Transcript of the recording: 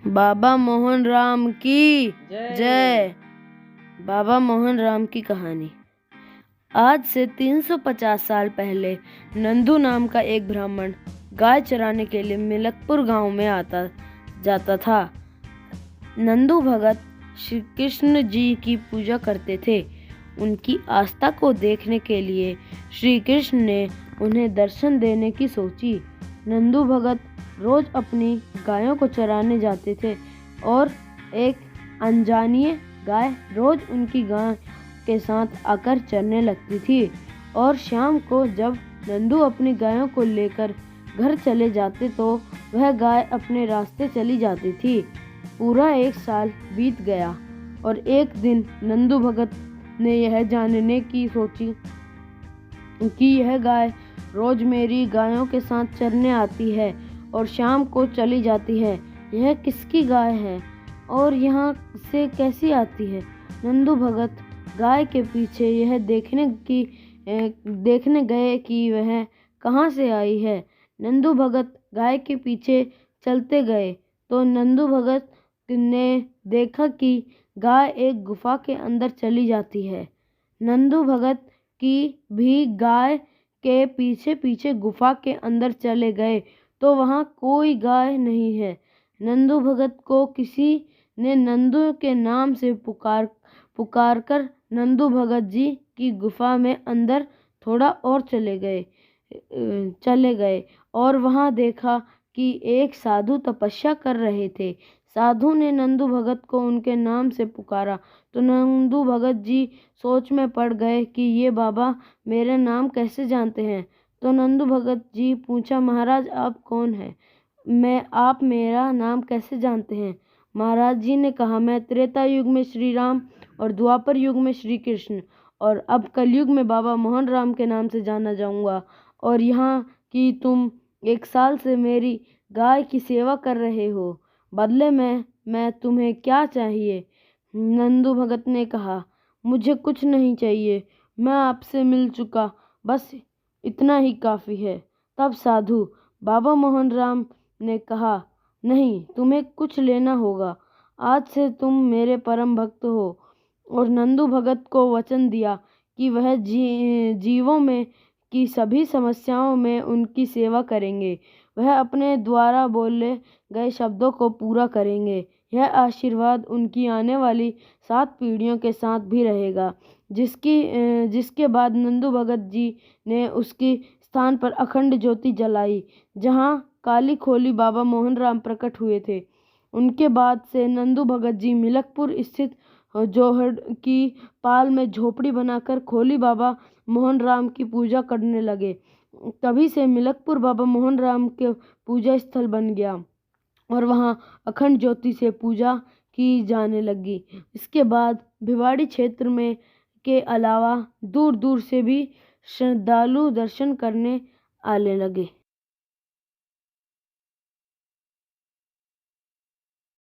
बाबा मोहन राम की जय। बाबा मोहन राम की कहानी। आज से 350 साल पहले नंदू नाम का एक ब्राह्मण गाय चराने के लिए मिलकपुर गांव में आता जाता था। नंदू भगत श्री कृष्ण जी की पूजा करते थे। उनकी आस्था को देखने के लिए श्री कृष्ण ने उन्हें दर्शन देने की सोची। नंदू भगत रोज अपनी गायों को चराने जाते थे और एक अनजानिए गाय रोज उनकी गाय के साथ आकर चरने लगती थी। और शाम को जब नंदू अपनी गायों को लेकर घर चले जाते तो वह गाय अपने रास्ते चली जाती थी। पूरा 1 साल बीत गया और एक दिन नंदू भगत ने यह जानने की सोची कि यह गाय रोज मेरी गायों के साथ चरने आती है और शाम को चली जाती है। यह किसकी गाय है और यहाँ से कैसी आती है? नंदू भगत गाय के पीछे यह देखने गए कि वह कहाँ से आई है। नंदू भगत गाय के पीछे चलते गए तो नंदू भगत ने देखा कि गाय एक गुफा के अंदर चली जाती है। नंदू भगत की भी गाय के पीछे पीछे गुफा के अंदर चले गए तो वहाँ कोई गाय नहीं है। नंदू भगत को किसी ने नंदू के नाम से पुकार कर नंदू भगत जी की गुफा में अंदर थोड़ा और चले गए और वहाँ देखा कि एक साधु तपस्या कर रहे थे। साधु ने नंदू भगत को उनके नाम से पुकारा तो नंदू भगत जी सोच में पड़ गए कि ये बाबा मेरे नाम कैसे जानते हैं। तो नंदू भगत जी पूछा, महाराज आप कौन हैं? आप मेरा नाम कैसे जानते हैं? महाराज जी ने कहा, मैं त्रेता युग में श्री राम और द्वापर युग में श्री कृष्ण और अब कलयुग में बाबा मोहन राम के नाम से जाना जाऊंगा। और यहाँ कि तुम 1 साल से मेरी गाय की सेवा कर रहे हो, बदले में मैं तुम्हें क्या चाहिए? नंदू भगत ने कहा, मुझे कुछ नहीं चाहिए, मैं आपसे मिल चुका, बस इतना ही काफ़ी है। तब साधु बाबा मोहन राम ने कहा, नहीं, तुम्हें कुछ लेना होगा, आज से तुम मेरे परम भक्त हो। और नंदू भगत को वचन दिया कि वह जीवों में की सभी समस्याओं में उनकी सेवा करेंगे। वह अपने द्वारा बोले गए शब्दों को पूरा करेंगे। यह आशीर्वाद उनकी आने वाली 7 पीढ़ियों के साथ भी रहेगा। जिसके बाद नंदू भगत जी ने उसके स्थान पर अखंड ज्योति जलाई जहाँ काली खोली बाबा मोहन राम प्रकट हुए थे। उनके बाद से नंदू भगत जी मिलकपुर स्थित जोहड़ की पाल में झोपड़ी बनाकर खोली बाबा मोहन राम की पूजा करने लगे। तभी से मिलकपुर बाबा मोहन राम के पूजा स्थल बन गया और वहाँ अखंड ज्योति से पूजा की जाने लगी। इसके बाद भिवाड़ी क्षेत्र में के अलावा दूर दूर से भी श्रद्धालु दर्शन करने आने लगे।